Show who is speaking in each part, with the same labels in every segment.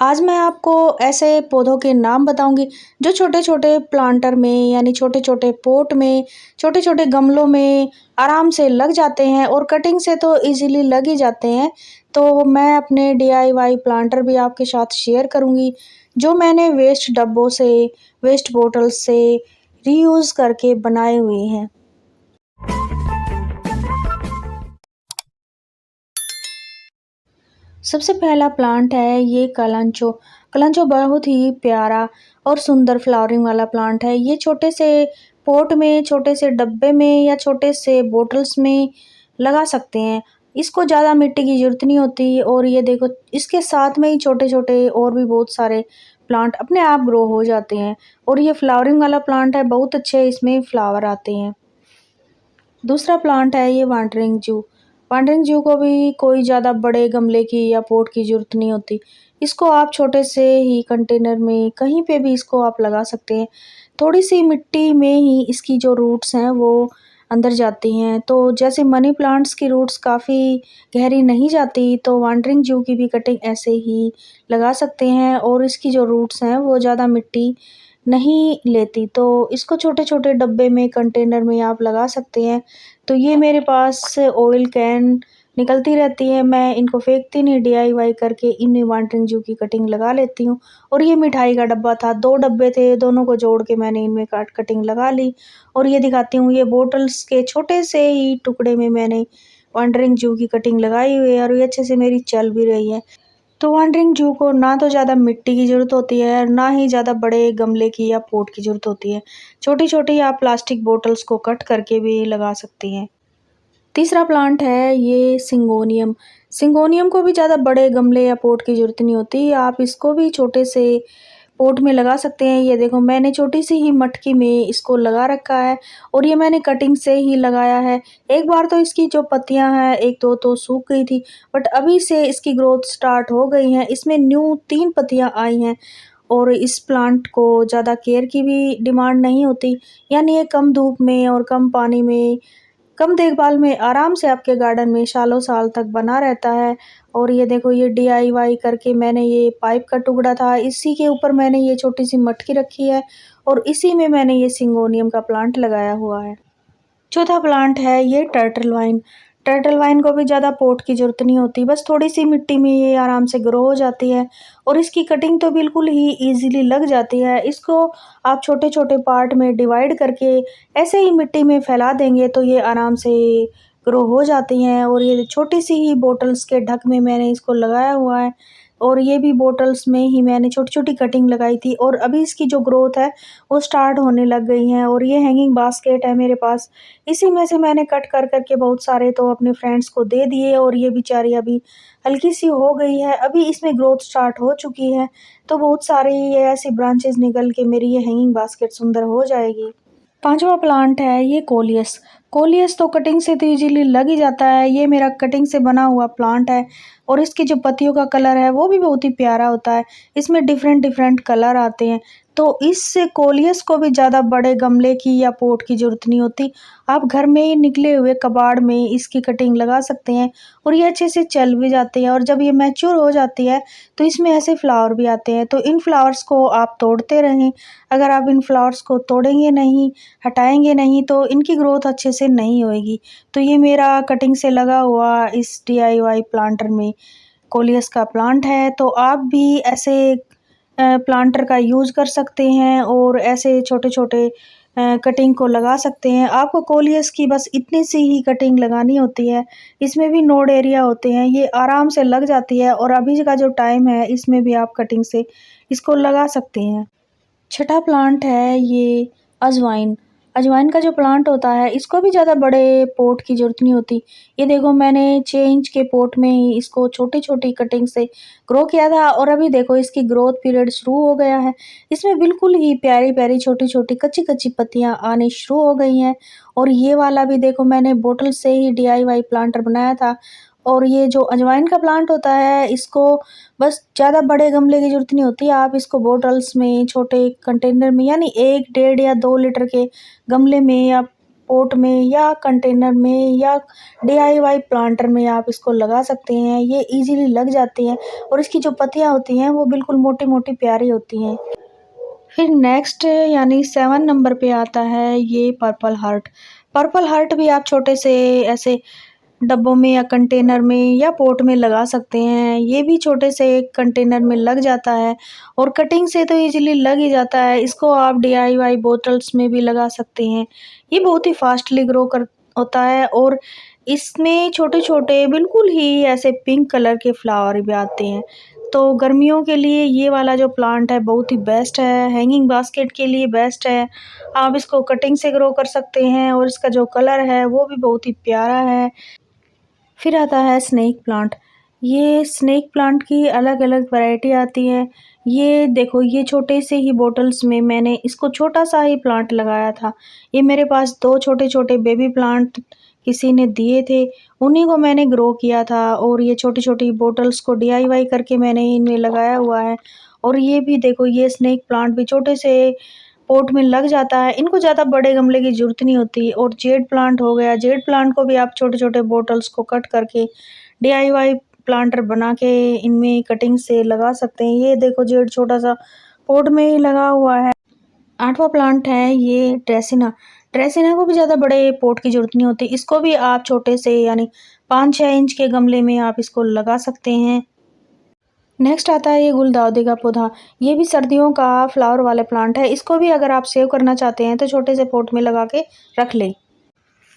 Speaker 1: आज मैं आपको ऐसे पौधों के नाम बताऊंगी जो छोटे-छोटे प्लांटर में यानी छोटे-छोटे पॉट में, छोटे-छोटे गमलों में आराम से लग जाते हैं और कटिंग से तो इजीली लग ही जाते हैं। तो मैं अपने डीआईवाई प्लांटर भी आपके साथ शेयर करूंगी जो मैंने वेस्ट डब्बों से, वेस्ट बॉटल्स से रीयूज़ करके बनाए हुए हैं। सबसे पहला प्लांट है ये कलांचो। कलांचो बहुत ही प्यारा और सुंदर फ्लावरिंग वाला प्लांट है। ये छोटे से पॉट में, छोटे से डब्बे में या छोटे से बॉटल्स में लगा सकते हैं। इसको ज़्यादा मिट्टी की ज़रूरत नहीं होती और ये देखो इसके साथ में ही छोटे-छोटे और भी बहुत सारे प्लांट अपने आप ग्रो हो जाते हैं और ये फ्लावरिंग वाला प्लांट है, बहुत अच्छे इसमें फ्लावर आते हैं। दूसरा प्लांट है ये वांडरिंग जू। वांडरिंग जू को भी कोई ज़्यादा बड़े गमले की या पॉट की ज़रूरत नहीं होती। इसको आप छोटे से ही कंटेनर में कहीं पे भी इसको आप लगा सकते हैं। थोड़ी-सी मिट्टी में ही इसकी जो रूट्स हैं वो अंदर जाती हैं। तो जैसे मनी प्लांट्स की रूट्स काफ़ी गहरी नहीं जाती, तो वांडरिंग जू की भी कटिंग ऐसे ही लगा सकते हैं और इसकी जो रूट्स हैं वो ज़्यादा मिट्टी नहीं लेती। तो इसको छोटे-छोटे डब्बे में, कंटेनर में आप लगा सकते हैं। तो ये मेरे पास ऑयल कैन निकलती रहती है, मैं इनको फेंकती नहीं, डीआईवाई करके इन वाटरिंग जू की कटिंग लगा लेती हूँ। और ये मिठाई का डब्बा था, 2 डब्बे थे, दोनों को जोड़ के मैंने इनमें कटिंग लगा ली। और ये दिखाती हूँ, ये बॉटल्स के छोटे से ही टुकड़े में मैंने वाटरिंग जू की कटिंग लगाई हुई है और ये अच्छे से मेरी चल भी रही है। तो वाटरिंग जू को ना तो ज़्यादा मिट्टी की ज़रूरत होती है, ना ही ज़्यादा बड़े गमले की या पॉट की ज़रूरत होती है। छोटी-छोटी आप प्लास्टिक बॉटल्स को कट करके भी लगा सकती हैं। तीसरा प्लांट है ये सिंगोनियम। सिंगोनियम को भी ज़्यादा बड़े गमले या पॉट की ज़रूरत नहीं होती। आप इसको भी छोटे से पॉट में लगा सकते हैं। ये देखो मैंने छोटी सी ही मटकी में इसको लगा रखा है और ये मैंने कटिंग से ही लगाया है। एक बार तो इसकी जो पत्तियां हैं 1-2 तो सूख गई थी, बट अभी से इसकी ग्रोथ स्टार्ट हो गई है। इसमें न्यू 3 पत्तियां आई हैं और इस प्लांट को ज़्यादा केयर की भी डिमांड नहीं होती, यानी ये कम धूप में और कम पानी में, कम देखभाल में आराम से आपके गार्डन में सालों साल तक बना रहता है। और ये देखो ये डीआईवाई करके मैंने ये पाइप का टुकड़ा था, इसी के ऊपर मैंने ये छोटी सी मटकी रखी है और इसी में मैंने ये सिंगोनियम का प्लांट लगाया हुआ है। चौथा प्लांट है ये टर्टल वाइन। टर्टल वाइन को भी ज़्यादा पॉट की ज़रूरत नहीं होती, बस थोड़ी-सी मिट्टी में ये आराम से ग्रो हो जाती है और इसकी कटिंग तो बिल्कुल ही ईज़िली लग जाती है। इसको आप छोटे-छोटे पार्ट में डिवाइड करके ऐसे ही मिट्टी में फैला देंगे तो ये आराम से ग्रो हो जाती हैं और ये छोटी-सी ही बॉटल्स के ढक में मैंने इसको लगाया हुआ है और ये भी बॉटल्स में ही मैंने छोटी-छोटी कटिंग लगाई थी और अभी इसकी जो ग्रोथ है वो स्टार्ट होने लग गई हैं। और ये हैंगिंग बास्केट है मेरे पास, इसी में से मैंने कट कर कर के बहुत सारे तो अपने फ्रेंड्स को दे दिए और ये बेचारी अभी हल्की-सी हो गई है। अभी इसमें ग्रोथ स्टार्ट हो चुकी है, तो बहुत सारी ये ऐसी ब्रांचेज़ निकल के मेरी ये हैंगिंग बास्केट सुंदर हो जाएगी। पाँचवा प्लांट है ये कोलियस। कोलियस तो कटिंग से तो इजीली लग ही जाता है। ये मेरा कटिंग से बना हुआ प्लांट है और इसकी जो पत्तियों का कलर है वो भी बहुत ही प्यारा होता है। इसमें डिफरेंट डिफरेंट कलर आते हैं। तो इस कोलियस को भी ज़्यादा बड़े गमले की या पॉट की ज़रूरत नहीं होती। आप घर में ही निकले हुए कबाड़ में इसकी कटिंग लगा सकते हैं और ये अच्छे से चल भी जाती है और जब ये मैच्योर हो जाती है तो इसमें ऐसे फ्लावर भी आते हैं। तो इन फ्लावर्स को आप तोड़ते रहें। अगर आप इन फ्लावर्स को तोड़ेंगे नहीं, हटाएँगे नहीं, तो इनकी ग्रोथ अच्छे से नहीं होएगी। तो ये मेरा कटिंग से लगा हुआ इस डीआईवाई प्लांटर में कोलियस का प्लांट है। तो आप भी ऐसे प्लांटर का यूज़ कर सकते हैं और ऐसे छोटे-छोटे कटिंग को लगा सकते हैं। आपको कोलियस की बस इतनी सी ही कटिंग लगानी होती है। इसमें भी नोड एरिया होते हैं, ये आराम से लग जाती है और अभी का जो टाइम है इसमें भी आप कटिंग से इसको लगा सकते हैं। छठा प्लांट है ये अजवाइन। अजवाइन का जो प्लांट होता है इसको भी ज़्यादा बड़े पॉट की ज़रूरत नहीं होती। ये देखो मैंने 6 इंच के पॉट में ही इसको छोटी-छोटी कटिंग से ग्रो किया था और अभी देखो इसकी ग्रोथ पीरियड शुरू हो गया है। इसमें बिल्कुल ही प्यारी-प्यारी छोटी-छोटी कच्ची-कच्ची पत्तियाँ आनी शुरू हो गई हैं और ये वाला भी देखो मैंने बॉटल से ही डीआईवाई प्लांटर बनाया था। और ये जो अजवाइन का प्लांट होता है इसको बस ज़्यादा बड़े गमले की ज़रूरत नहीं होती। आप इसको बॉटल्स में, छोटे कंटेनर में, यानी 1, 1.5 या 2 लीटर के गमले में या पॉट में या कंटेनर में या डीआईवाई प्लांटर में आप इसको लगा सकते हैं। ये इजीली लग जाती हैं और इसकी जो पत्तियां होती हैं वो बिल्कुल मोटी मोटी प्यारी होती हैं। फिर नेक्स्ट यानी 7 नंबर पे आता है ये पर्पल हार्ट। पर्पल हार्ट भी आप छोटे से ऐसे डब्बों में या कंटेनर में या पॉट में लगा सकते हैं। ये भी छोटे से एक कंटेनर में लग जाता है और कटिंग से तो इजीली लग ही जाता है। इसको आप डीआईवाई बोतल्स में भी लगा सकते हैं। ये बहुत ही फास्टली ग्रो कर होता है और इसमें छोटे-छोटे बिल्कुल ही ऐसे पिंक कलर के फ्लावर भी आते हैं। तो गर्मियों के लिए ये वाला जो प्लांट है बहुत ही बेस्ट है, हैंगिंग बास्केट के लिए बेस्ट है। आप इसको कटिंग से ग्रो कर सकते हैं और इसका जो कलर है वो भी बहुत ही प्यारा है। फिर आता है स्नेक प्लांट। ये स्नेक प्लांट की अलग-अलग वैरायटी आती है। ये देखो ये छोटे से ही बॉटल्स में मैंने इसको छोटा-सा ही प्लांट लगाया था। ये मेरे पास 2 छोटे-छोटे बेबी प्लांट किसी ने दिए थे, उन्हीं को मैंने ग्रो किया था और ये छोटी-छोटी बॉटल्स को डीआईवाई करके मैंने इनमें लगाया हुआ है। और ये भी देखो ये स्नेक प्लांट भी छोटे से पॉट में लग जाता है। इनको ज़्यादा बड़े गमले की ज़रूरत नहीं होती। और जेड प्लांट हो गया, जेड प्लांट को भी आप छोटे-छोटे बॉटल्स को कट करके डीआईवाई प्लांटर बना के इनमें कटिंग से लगा सकते हैं। ये देखो जेड छोटा-सा पॉट में ही लगा हुआ है। 8वां प्लांट है ये ड्रेसिना। ड्रेसिना को भी ज़्यादा बड़े पॉट की ज़रूरत नहीं होती। इसको भी आप छोटे से यानी 5-6 इंच के गमले में आप इसको लगा सकते हैं। नेक्स्ट आता है ये गुलदाउदी का पौधा। ये भी सर्दियों का फ्लावर वाला प्लांट है। इसको भी अगर आप सेव करना चाहते हैं तो छोटे से पॉट में लगा के रख लें।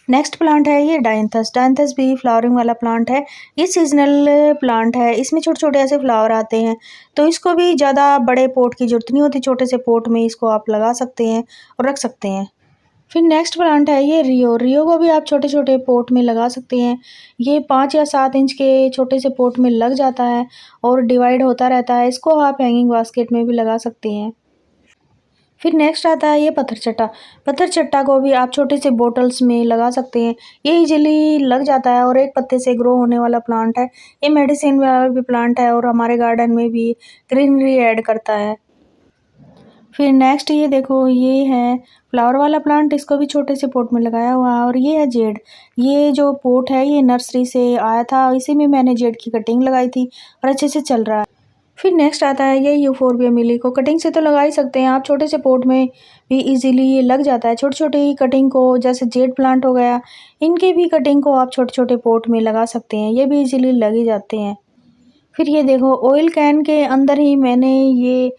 Speaker 1: नेक्स्ट प्लांट है ये डायंथस। डायंथस भी फ्लावरिंग वाला प्लांट है। ये सीजनल प्लांट है। इसमें छोटे-छोटे ऐसे फ्लावर आते हैं। तो इसको भी ज़्यादा बड़े पॉट की ज़रूरत नहीं होती। छोटे से पॉट में इसको आप लगा सकते हैं और रख सकते हैं। फिर नेक्स्ट प्लांट है ये रियो। रियो को भी आप छोटे-छोटे पॉट में लगा सकते हैं। ये 5 या 7 इंच के छोटे से पॉट में लग जाता है और डिवाइड होता रहता है। इसको आप हैंगिंग बास्केट में भी लगा सकते हैं। फिर नेक्स्ट आता है ये पत्थर चट्टा। पत्थर चट्टा को भी आप छोटे से बॉटल्स में लगा सकते हैं। ये इजीली लग जाता है और एक पत्ते से ग्रो होने वाला प्लांट है। ये मेडिसिन वाला भी प्लांट है और हमारे गार्डन में भी ग्रीनरी ऐड करता है। फिर नेक्स्ट ये देखो ये है फ्लावर वाला प्लांट। इसको भी छोटे से पॉट में लगाया हुआ है और ये है जेड। ये जो पॉट है ये नर्सरी से आया था। इसी में मैंने जेड की कटिंग लगाई थी और अच्छे से चल रहा है। फिर नेक्स्ट आता है ये यूफोर्बिया मिली को। कटिंग से तो लगा ही सकते हैं आप, छोटे से पॉट में भी इजीली ये लग जाता है। छोटी-छोटी कटिंग को जैसे जेड प्लांट हो गया, इनके भी कटिंग को आप छोटे-छोटे पॉट में लगा सकते हैं। ये भी इजीली लग ही जाते हैं। फिर ये देखो ऑयल कैन के अंदर ही मैंने ये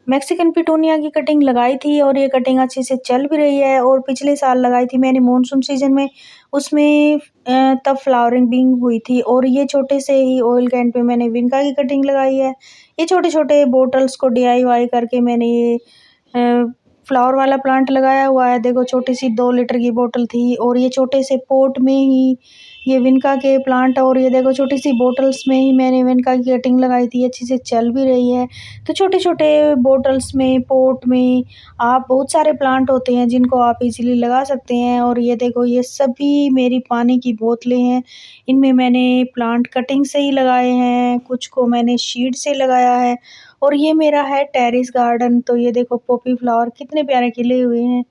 Speaker 1: मैक्सिकन पिटूनिया की कटिंग लगाई थी और ये कटिंग अच्छे से चल भी रही है। और पिछले साल लगाई थी मैंने मॉनसून सीजन में, उसमें तब फ्लावरिंग भी हुई थी। और ये छोटे से ही ऑयल कैन पे मैंने विनका की कटिंग लगाई है। ये छोटे-छोटे बॉटल्स को डीआईवाई करके मैंने ये फ्लावर वाला प्लांट लगाया हुआ है। देखो छोटी सी 2 लीटर की बोतल थी और ये छोटे से पॉट में ही ये विनका के प्लांट और ये देखो छोटी सी बॉटल्स में ही मैंने विनका की कटिंग लगाई थी, अच्छी से चल भी रही है। तो छोटे-छोटे बॉटल्स में, पॉट में आप बहुत सारे प्लांट होते हैं जिनको आप इजीली लगा सकते हैं। और ये देखो ये सभी मेरी पानी की बोतलें हैं। इनमें मैंने प्लांट कटिंग से ही लगाए हैं, कुछ को मैंने शीट से लगाया है। और ये मेरा है टेरेस गार्डन। तो ये देखो पॉपी फ्लावर कितने प्यारे खिले हुए हैं।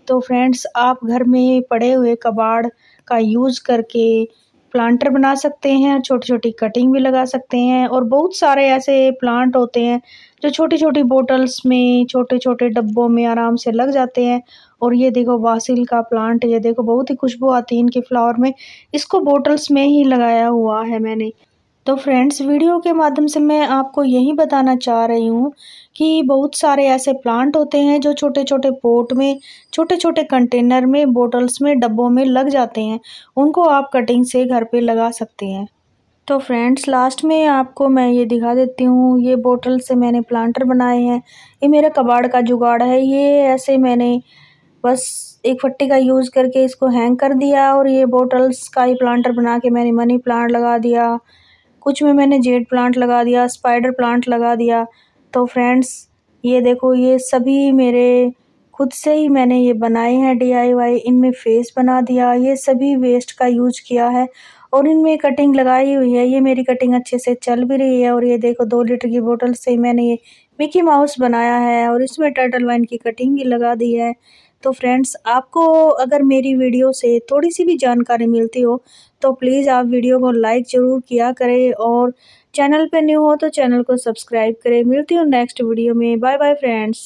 Speaker 1: तो फ्रेंड्स आप घर में पड़े हुए कबाड़ का यूज़ करके प्लांटर बना सकते हैं और छोटी-छोटी कटिंग भी लगा सकते हैं। और बहुत सारे ऐसे प्लांट होते हैं जो छोटी-छोटी बॉटल्स में, छोटे-छोटे डब्बों में आराम से लग जाते हैं। और ये देखो बासिल का प्लांट, ये देखो बहुत ही खुशबू आती है इनके फ्लावर में। इसको बॉटल्स में ही लगाया हुआ है मैंने। तो फ्रेंड्स वीडियो के माध्यम से मैं आपको यही बताना चाह रही हूँ कि बहुत सारे ऐसे प्लांट होते हैं जो छोटे-छोटे पॉट में, छोटे-छोटे कंटेनर में, बॉटल्स में, डब्बों में लग जाते हैं। उनको आप कटिंग से घर पे लगा सकते हैं। तो फ्रेंड्स लास्ट में आपको मैं ये दिखा देती हूँ, ये बॉटल से मैंने प्लांटर बनाए हैं। ये मेरा कबाड़ का जुगाड़ है। ये ऐसे मैंने बस एक फट्टी का यूज़ करके इसको हैंग कर दिया और ये बॉटल्स का ही प्लांटर बना के मैंने मनी प्लांट लगा दिया। कुछ में मैंने जेड प्लांट लगा दिया, स्पाइडर प्लांट लगा दिया। तो फ्रेंड्स ये देखो ये सभी मेरे खुद से ही मैंने ये बनाए हैं डीआईवाई। इनमें फेस बना दिया, ये सभी वेस्ट का यूज़ किया है और इनमें कटिंग लगाई हुई है। ये मेरी कटिंग अच्छे से चल भी रही है। और ये देखो 2 लीटर की बोतल से मैंने ये मिकी माउस बनाया है और इसमें टर्टल वाइन की कटिंग भी लगा दी है। तो फ्रेंड्स आपको अगर मेरी वीडियो से थोड़ी-सी भी जानकारी मिलती हो तो प्लीज़ आप वीडियो को लाइक ज़रूर किया करें और चैनल पे न्यू हो तो चैनल को सब्सक्राइब करें। मिलती हूँ नेक्स्ट वीडियो में। Bye bye friends.